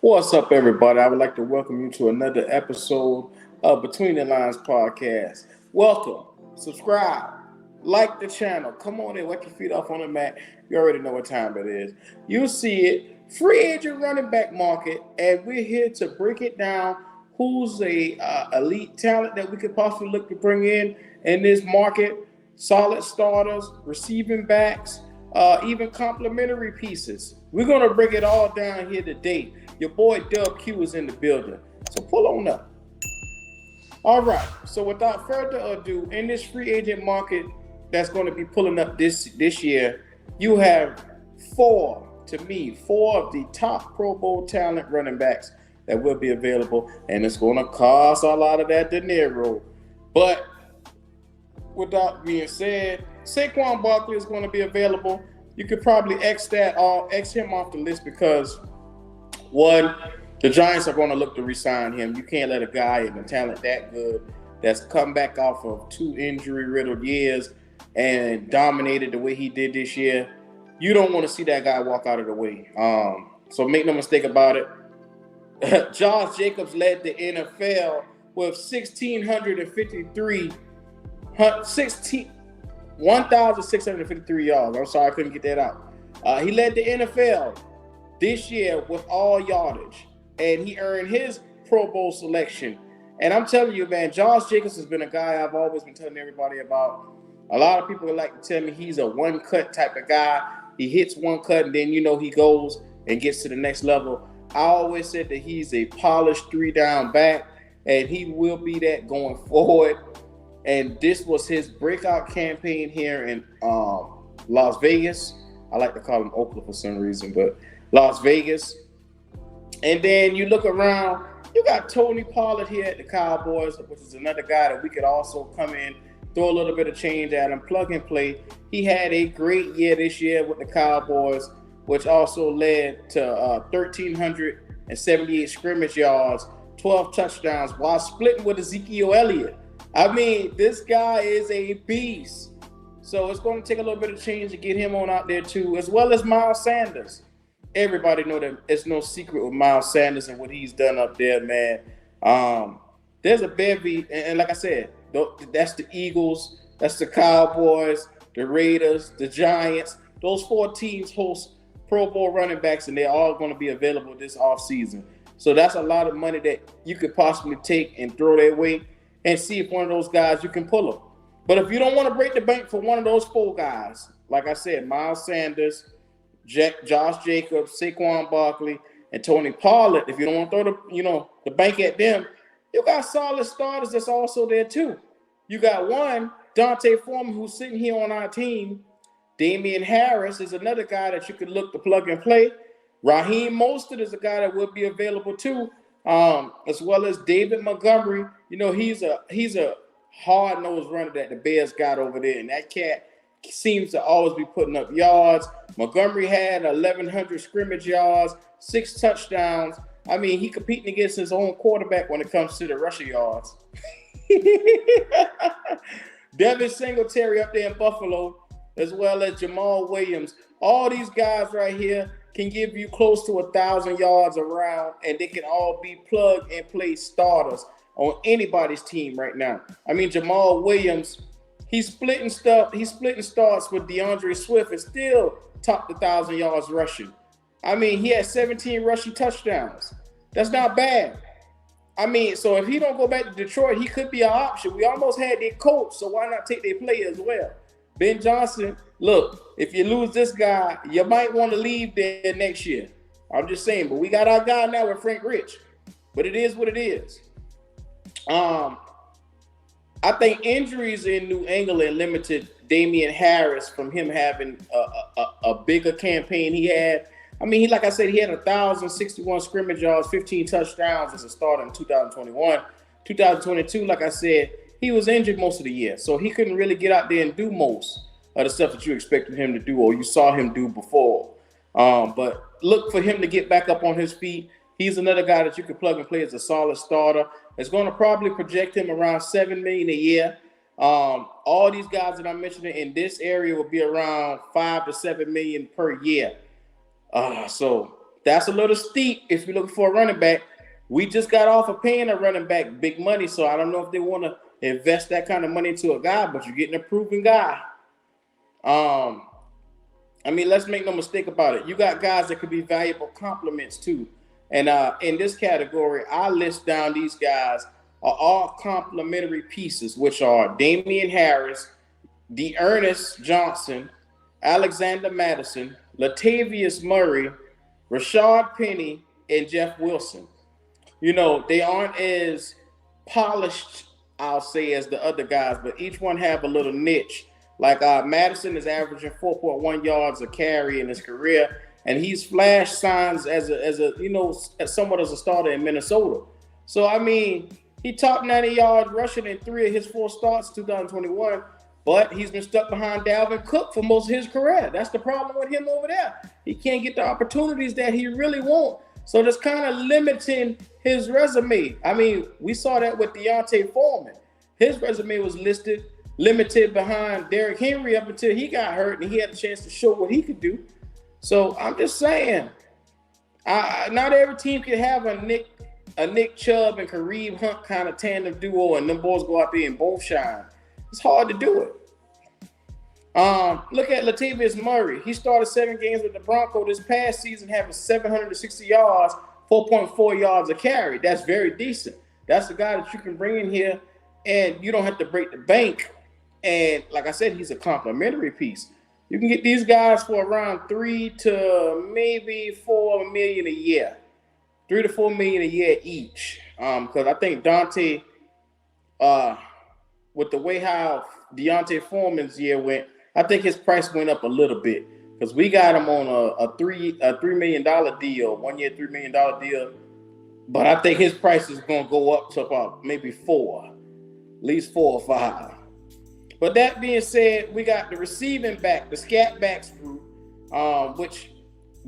What's up, everybody? I would like to welcome you to another episode of Between the Lines podcast. Welcome, subscribe, like the channel. Come on in, wet your feet off on the mat. You already know what time it is. You see it, free agent running back market, and we're here to break it down. Who's a elite talent that we could possibly look to bring in this market? Solid starters, receiving backs, even complimentary pieces. We're gonna break it all down here today. Your boy Dub Q is in the building, so pull on up. All right, so without further ado, in this free agent market that's going to be pulling up this year, you have four of the top Pro Bowl talent running backs that will be available, and it's going to cost a lot of that dinero. But with that being said, Saquon Barkley is going to be available. You could probably X him off the list because one, the Giants are going to look to re-sign him. You can't let a guy in a talent that good that's come back off of 2 injury-riddled years and dominated the way he did this year. You don't want to see that guy walk out of the way. So make no mistake about it. Josh Jacobs led the NFL with 1,653 yards. I'm sorry, I couldn't get that out. He led the NFL this year with all yardage, and he earned his Pro Bowl selection. And I'm telling you, man, Josh Jacobs has been a guy I've always been telling everybody about. A lot of people like to tell me he's a one-cut type of guy. He hits one cut, and then, he goes and gets to the next level. I always said that he's a polished 3-down back, and he will be that going forward. And this was his breakout campaign here in Las Vegas. I like to call him Oakland for some reason, but Las Vegas. And then you look around, you got Tony Pollard here at the Cowboys, which is another guy that we could also come in, throw a little bit of change at him, plug and play. He had a great year this year with the Cowboys, which also led to 1,378 scrimmage yards, 12 touchdowns, while splitting with Ezekiel Elliott. I mean, this guy is a beast. So it's going to take a little bit of change to get him on out there too, as well as Miles Sanders. Everybody know that it's no secret with Miles Sanders and what he's done up there, man. There's a bevy, and like I said, that's the Eagles, that's the Cowboys, the Raiders, the Giants. Those 4 teams host Pro Bowl running backs, and they're all going to be available this offseason. So that's a lot of money that you could possibly take and throw their way and see if one of those guys you can pull them. But if you don't want to break the bank for one of those 4 guys, like I said, Miles Sanders, Josh Jacobs, Saquon Barkley, and Tony Pollard, if you don't want to throw the bank at them, you got solid starters that's also there too. You got one, Dante Foreman, who's sitting here on our team. Damian Harris is another guy that you could look to plug and play. Raheem Mostert is a guy that will be available too, as well as David Montgomery. He's a hard-nosed runner that the Bears got over there, and that cat seems to always be putting up yards. Montgomery had 1,100 scrimmage yards, 6 touchdowns. I mean, he competing against his own quarterback when it comes to the rushing yards. Devin Singletary up there in Buffalo, as well as Jamal Williams. All these guys right here can give you close to 1,000 yards around, and they can all be plug-and-play starters on anybody's team right now. I mean, Jamal Williams, he's splitting starts with DeAndre Swift and still topped 1,000 yards rushing. I mean, he had 17 rushing touchdowns. That's not bad. I mean, so if he don't go back to Detroit, he could be an option. We almost had their coach, so why not take their player as well? Ben Johnson, look, if you lose this guy, you might want to leave there next year. I'm just saying, but we got our guy now with Frank Rich. But it is what it is. I think injuries in New England limited Damian Harris from him having a bigger campaign he had. I mean, like I said, he had 1,061 scrimmage yards, 15 touchdowns as a starter in 2021. 2022, like I said, he was injured most of the year, so he couldn't really get out there and do most of the stuff that you expected him to do or you saw him do before. But look for him to get back up on his feet. He's another guy that you could plug and play as a solid starter. It's going to probably project him around $7 million a year. All these guys that I'm mentioning in this area will be around $5 to $7 million per year. So that's a little steep if you're looking for a running back. We just got off of paying a running back big money, so I don't know if they want to invest that kind of money into a guy, but you're getting a proven guy. I mean, let's make no mistake about it. You got guys that could be valuable complements too. And in this category, I list down these guys are all complementary pieces, which are Damian Harris, Dearness Johnson, Alexander Madison, Latavius Murray, Rashad Penny, and Jeff Wilson. You know, they aren't as polished, I'll say, as the other guys, but each one have a little niche. Like Madison is averaging 4.1 yards a carry in his career, and he's flashed signs as a you know, as somewhat as a starter in Minnesota. So I mean, he topped 90 yards rushing in 3 of his 4 starts 2021, but he's been stuck behind Dalvin Cook for most of his career. That's the problem with him over there. He can't get the opportunities that he really wants. So that's kind of limiting his resume. I mean, we saw that with Deontay Foreman. His resume was limited behind Derrick Henry up until he got hurt and he had a chance to show what he could do. So I'm just saying, not every team can have a Nick Chubb and Kareem Hunt kind of tandem duo and them boys go out there and both shine. It's hard to do it. Look at Latavius Murray. He started 7 games with the Broncos this past season, having 760 yards, 4.4 yards a carry. That's very decent. That's the guy that you can bring in here, and you don't have to break the bank. And like I said, he's a complimentary piece. You can get these guys for around 3 to maybe 4 million a year, 3 to 4 million a year each. Because I think Dante, with the way how Deontay Foreman's year went, I think his price went up a little bit because we got him on a $3 million deal, 1 year, $3 million deal. But I think his price is going to go up to about maybe 4, at least 4 or 5. But that being said, we got the receiving back, the scat backs group, which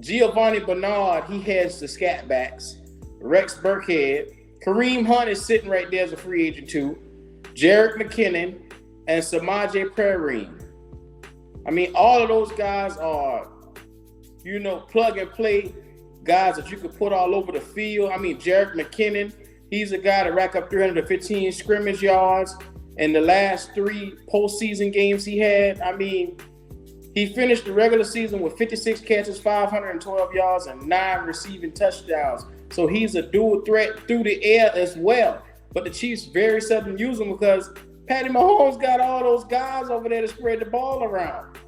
Giovanni Bernard, he heads the scat backs. Rex Burkhead, Kareem Hunt is sitting right there as a free agent too. Jerick McKinnon and Samaje Perine. I mean, all of those guys are, you know, plug and play guys that you could put all over the field. I mean, Jerick McKinnon, he's a guy that racked up 315 scrimmage yards in the last 3 postseason games he had. I mean, he finished the regular season with 56 catches, 512 yards, and 9 receiving touchdowns. So he's a dual threat through the air as well. But the Chiefs very seldom use him because Patty Mahomes got all those guys over there to spread the ball around.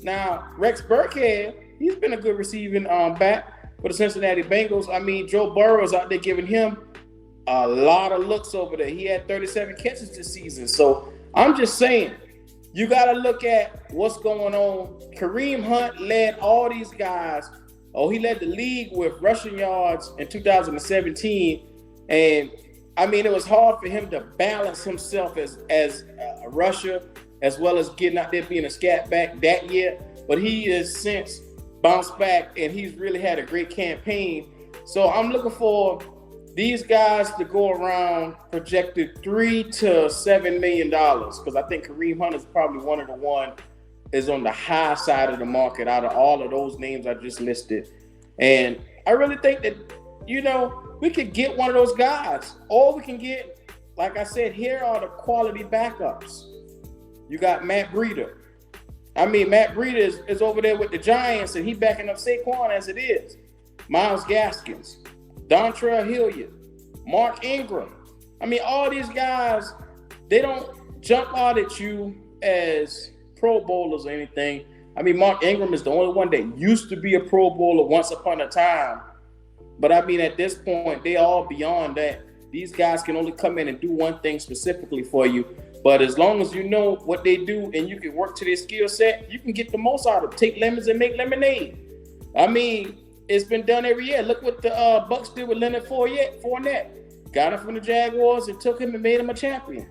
Now, Rex Burkhead, he's been a good receiving back for the Cincinnati Bengals. I mean, Joe Burrow's out there giving him a lot of looks over there. He had 37 catches this season. So I'm just saying, you got to look at what's going on. Kareem Hunt led all these guys. He led the league with rushing yards in 2017. And I mean, it was hard for him to balance himself as a rusher as well as getting out there being a scat back that year. But he has since bounced back, and he's really had a great campaign. So I'm looking for these guys to go around projected $3 to $7 million because I think Kareem Hunt is probably one of the one is on the high side of the market out of all of those names I just listed. And I really think that, you know, we could get one of those guys, or we can get, like I said, here are the quality backups. You got Matt Breida. I mean, Matt Breida is over there with the Giants, and he backing up Saquon as it is. Myles Gaskins, Dontrell Hilliard, Mark Ingram. I mean, all these guys, they don't jump out at you as Pro Bowlers or anything. I mean, Mark Ingram is the only one that used to be a Pro Bowler once upon a time. But I mean, at this point, they all beyond that. These guys can only come in and do one thing specifically for you. But as long as you know what they do and you can work to their skill set, you can get the most out of it. Take lemons and make lemonade. I mean, it's been done every year. Look what the Bucs did with Leonard Fournette. Got him from the Jaguars and took him and made him a champion.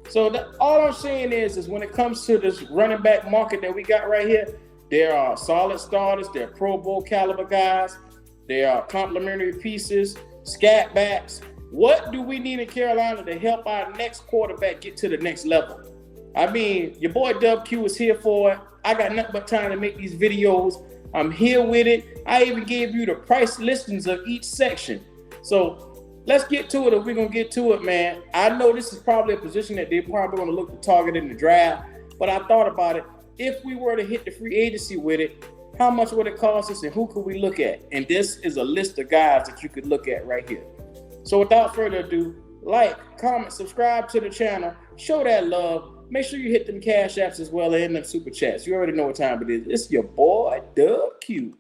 So all I'm saying is when it comes to this running back market that we got right here, there are solid starters. There are Pro Bowl caliber guys. There are complementary pieces, scat backs. What do we need in Carolina to help our next quarterback get to the next level? I mean, your boy Dub Q is here for it. I got nothing but time to make these videos. I'm here with it. I even gave you the price listings of each section. So let's get to it if we're going to get to it, man. I know this is probably a position that they're probably going to look to target in the draft, but I thought about it. If we were to hit the free agency with it, how much would it cost us and who could we look at? And this is a list of guys that you could look at right here. So without further ado, like, comment, subscribe to the channel, show that love. Make sure you hit them cash apps as well and them super chats. You already know what time it is. It's your boy, Doug Q.